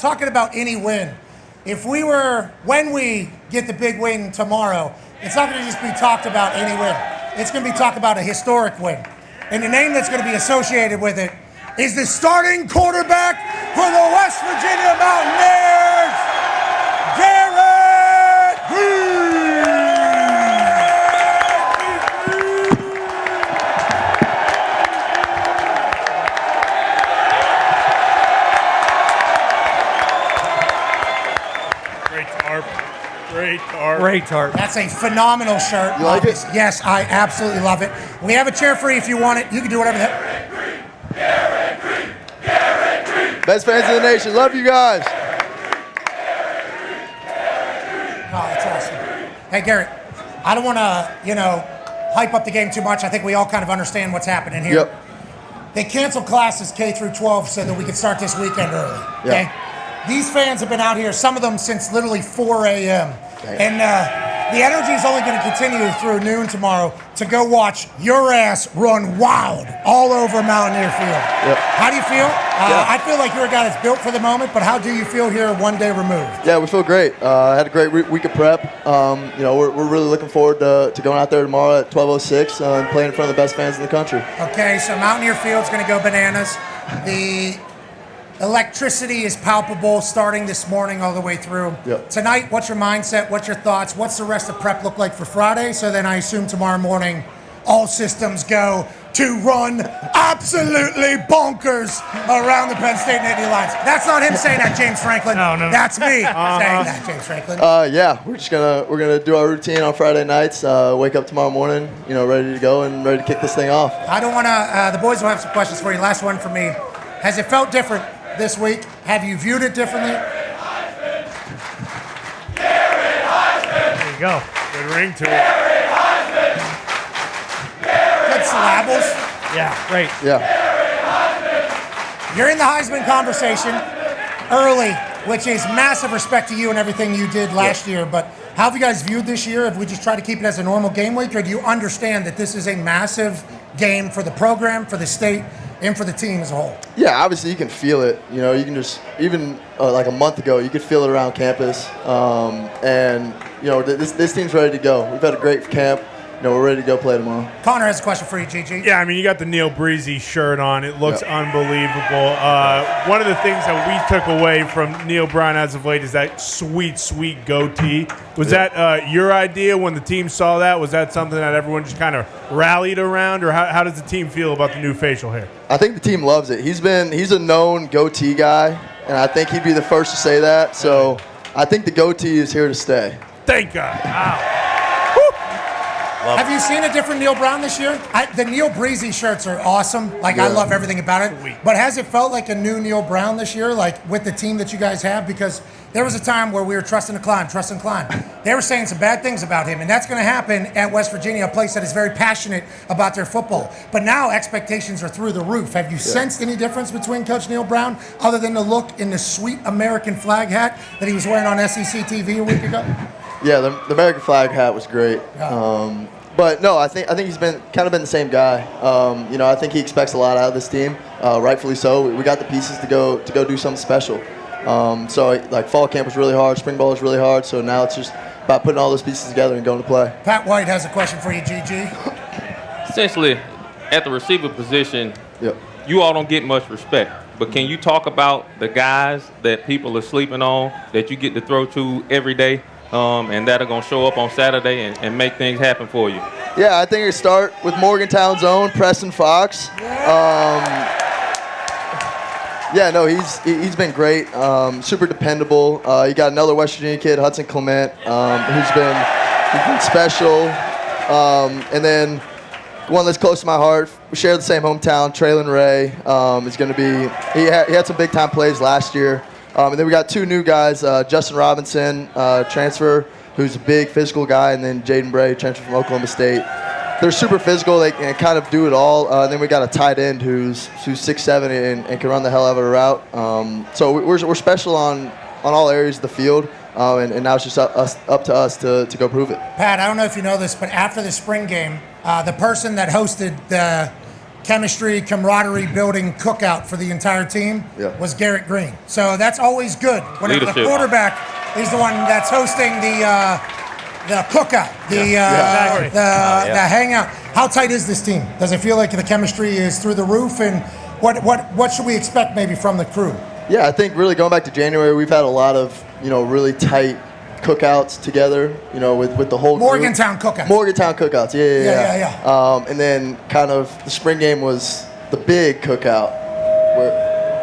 talking about any win. When we get the big win tomorrow, it's not going to just be talked about any win. It's going to be talked about a historic win. And the name that's going to be associated with it is the starting quarterback for the West Virginia Mountaineers, Garrett Greene. Great tarp. That's a phenomenal shirt. You like it? Yes, I absolutely love it. We have a chair for you if you want it. You can do whatever the hell. Garrett Greene. Garrett Greene. Best fans in the nation. Love you guys. Oh, that's awesome. Hey, Garrett, I don't want to, hype up the game too much. I think we all kind of understand what's happening here. Yep. They canceled classes K through 12 so that we could start this weekend early. Okay? Yep. These fans have been out here, some of them since literally 4 a.m. And the energy is only going to continue through noon tomorrow to go watch your ass run wild all over Mountaineer Field. Yep. How do you feel? I feel like you're a guy that's built for the moment, but how do you feel here one day removed? Yeah, we feel great. I had a great week of prep. We're really looking forward to going out there tomorrow at 12:06 and playing in front of the best fans in the country. Okay, so Mountaineer Field's going to go bananas. The electricity is palpable starting this morning all the way through. Yep. Tonight, what's your mindset? What's your thoughts? What's the rest of prep look like for Friday? So then I assume tomorrow morning, all systems go to run absolutely bonkers around the Penn State Nittany Lions. That's not him saying that, James Franklin. No. That's me saying that, James Franklin. Yeah, we're gonna do our routine on Friday nights. Wake up tomorrow morning, ready to go and ready to kick this thing off. I don't want to. The boys will have some questions for you. Last one for me. Has it felt different this week? Have you viewed it differently? Garrett Heisman. There you go. Good ring to it. Good syllables. Yeah, great. Yeah. You're in the Heisman conversation early, which is massive respect to you and everything you did last year. But how have you guys viewed this year? Have we just tried to keep it as a normal game week, or do you understand that this is a massive game for the program, for the state, and for the team as a whole? Yeah, obviously you can feel it. You can just, even like a month ago, you could feel it around campus. This team's ready to go. We've had a great camp. We're ready to go play tomorrow. Connor has a question for you, GG. Yeah, you got the Neil Breezy shirt on. It looks unbelievable. One of the things that we took away from Neil Brown as of late is that sweet, sweet goatee. Was that your idea when the team saw that? Was that something that everyone just kind of rallied around, or how does the team feel about the new facial hair? I think the team loves it. He's a known goatee guy, and I think he'd be the first to say that. So I think the goatee is here to stay. Thank God. Wow. Have you seen a different Neil Brown this year? The Neil Breezy shirts are awesome. I love everything about it. Sweet. But has it felt like a new Neil Brown this year, with the team that you guys have? Because there was a time where we were trusting Klein. They were saying some bad things about him, and that's going to happen at West Virginia, a place that is very passionate about their football. But now expectations are through the roof. Have you sensed any difference between Coach Neil Brown, other than the look in the sweet American flag hat that he was wearing on SEC TV a week ago? Yeah, the American flag hat was great. Yeah. But no, I think he's been the same guy. I think he expects a lot out of this team, rightfully so. We got the pieces to go do something special. Fall camp was really hard, spring ball was really hard. So now it's just about putting all those pieces together and going to play. Pat White has a question for you, GG. Essentially, at the receiver position, you all don't get much respect. But can you talk about the guys that people are sleeping on that you get to throw to every day? And that are going to show up on Saturday and make things happen for you? Yeah, I think it start with Morgantown's own Preston Fox. He's been great, super dependable. You got another West Virginia kid, Hudson Clement, who's been special. And then one that's close to my heart, we share the same hometown, Traylon Ray, is going to be. He had some big time plays last year. And then we got two new guys, Justin Robinson, transfer, who's a big physical guy, and then Jaden Bray, transfer from Oklahoma State. They're super physical. They can kind of do it all. And then we got a tight end who's 6'7" and can run the hell out of a route. So we're special on all areas of the field. And now it's just up to us to go prove it. Pat, I don't know if you know this, but after the spring game, the person that hosted the chemistry, camaraderie building cookout for the entire team was Garrett Greene. So that's always good. Whenever the quarterback is the one that's hosting the cookout, the hangout. How tight is this team? Does it feel like the chemistry is through the roof? And what should we expect maybe from the crew? Yeah, I think really going back to January, we've had a lot of really tight cookouts together, with the whole Morgantown cookouts. Morgantown cookouts, yeah. And then kind of the spring game was the big cookout.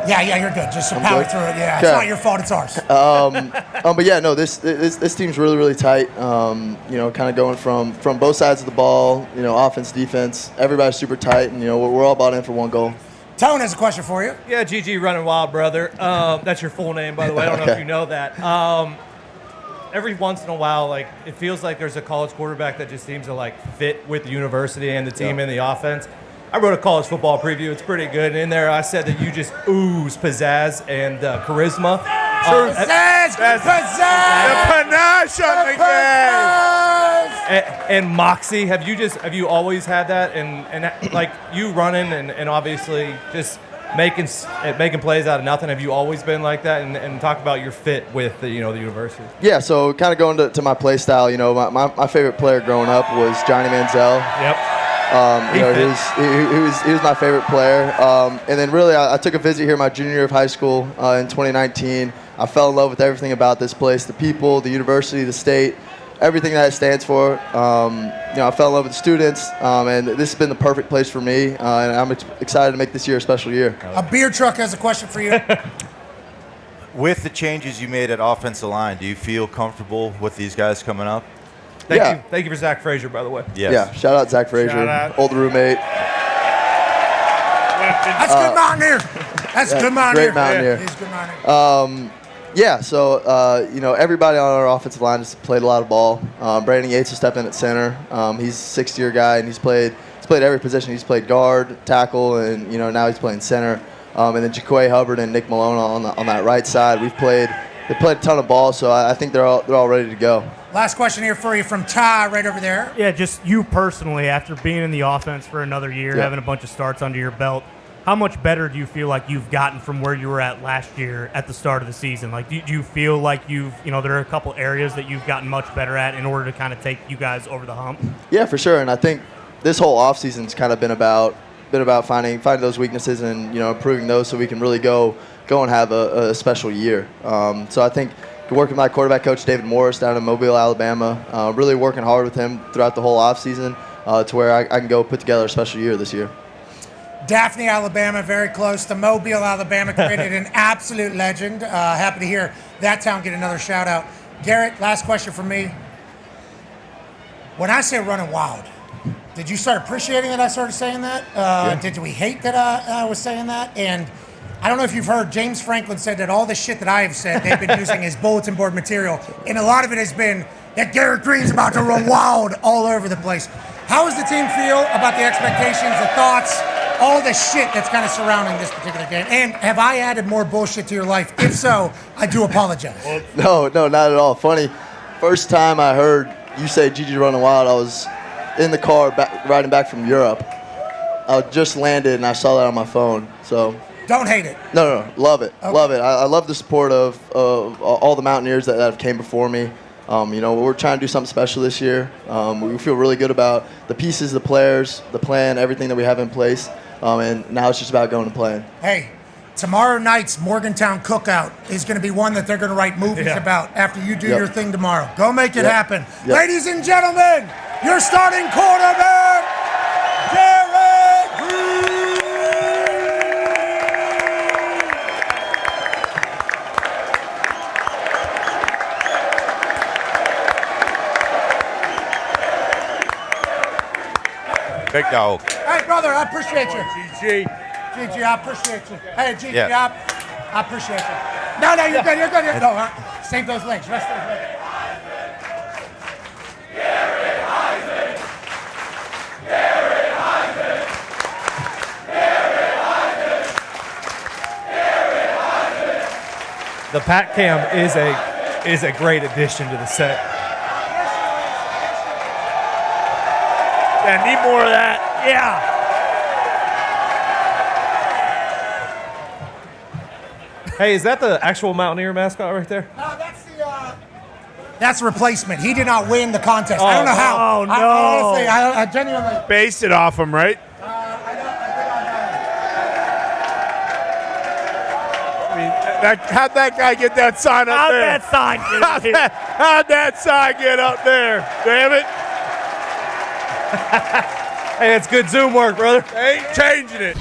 Yeah, you're good. Just power through it. Yeah, it's not your fault. It's ours. But yeah, no, this team's really, really tight. Kind of going from both sides of the ball. Offense, defense. Everybody's super tight, and we're all bought in for one goal. Tone has a question for you. Yeah, GG Running Wild, brother. That's your full name, by the way. I don't know if you know that. Every once in a while, it feels like there's a college quarterback that just seems to fit with the university and the team and the offense. I wrote a college football preview. It's pretty good. And in there, I said that you just ooze pizzazz and charisma. Pizzazz! The panache on the game! And moxie. Have you always had that? And like you running and obviously just making plays out of nothing. Have you always been like that? And talk about your fit with the university. Yeah. So kind of going to my play style. My favorite player growing up was Johnny Manziel. Yep. He was my favorite player. And then really, I took a visit here my junior year of high school in 2019. I fell in love with everything about this place, the people, the university, the state, everything that it stands for. I fell in love with the students, and this has been the perfect place for me. And I'm excited to make this year a special year. A beer truck has a question for you. With the changes you made at offensive line, do you feel comfortable with these guys coming up? Thank you for Zach Frazier, by the way. Yes. Yeah, shout out Zach Frazier, old roommate. That's good Mountaineer. That's good Mountaineer. Great Mountaineer. He's good Mountaineer. So everybody on our offensive line has played a lot of ball. Brandon Yates will step in at center. He's a 6th-year guy, and he's played every position. He's played guard, tackle, and now he's playing center. And then Jaquay Hubbard and Nick Malone on that right side. They played a ton of ball, so I think they're all ready to go. Last question here for you from Ty right over there. Yeah, just you personally, after being in the offense for another year, having a bunch of starts under your belt, how much better do you feel like you've gotten from where you were at last year at the start of the season? Do you feel like there are a couple areas that you've gotten much better at in order to kind of take you guys over the hump? Yeah, for sure. And I think this whole offseason's kind of been about finding those weaknesses and improving those so we can really go and have a special year. So I think working with my quarterback coach David Morris down in Mobile, Alabama, really working hard with him throughout the whole offseason to where I can go put together a special year this year. Daphne, Alabama, very close to Mobile, Alabama, created an absolute legend. Happy to hear that town get another shout out. Garrett, last question for me. When I say running wild, did you start appreciating that I started saying that? Did we hate that I was saying that? And I don't know if you've heard, James Franklin said that all the shit that I have said, they've been using as bulletin board material. And a lot of it has been that Garrett Greene's about to run wild all over the place. How does the team feel about the expectations, the thoughts, all the shit that's kind of surrounding this particular game? And have I added more bullshit to your life? If so, I do apologize. No, not at all. Funny, first time I heard you say GG running wild, I was in the car riding back from Europe. I just landed and I saw that on my phone. So don't hate it. No, love it. Okay. Love it. I love the support of all the Mountaineers that have came before me. We're trying to do something special this year. We feel really good about the pieces, the players, the plan, everything that we have in place. And now it's just about going and playing. Hey, tomorrow night's Morgantown cookout is going to be one that they're going to write movies about after you do your thing tomorrow. Go make it happen. Ladies and gentlemen, your starting quarterback, Garrett Greene. Big dog. Hey, brother, I appreciate you. GG, I appreciate you. Hey, GG, Yeah. I appreciate you. No, you're good. You're good. No, save those legs. Rest those legs. Garrett Heisman. Garrett Heisman. Garrett Heisman. Garrett Heisman. The Pat Cam is a great addition to the set. Yeah, need more of that. Yeah. Hey, is that the actual Mountaineer mascot right there? No, that's a replacement. He did not win the contest. I don't know how. Oh, no. I genuinely. Based it off him, right? I mean, how'd that guy get that sign up there? How'd that sign get up here? How'd that sign get up there? Damn it. Hey, it's good Zoom work, brother. Ain't changing it.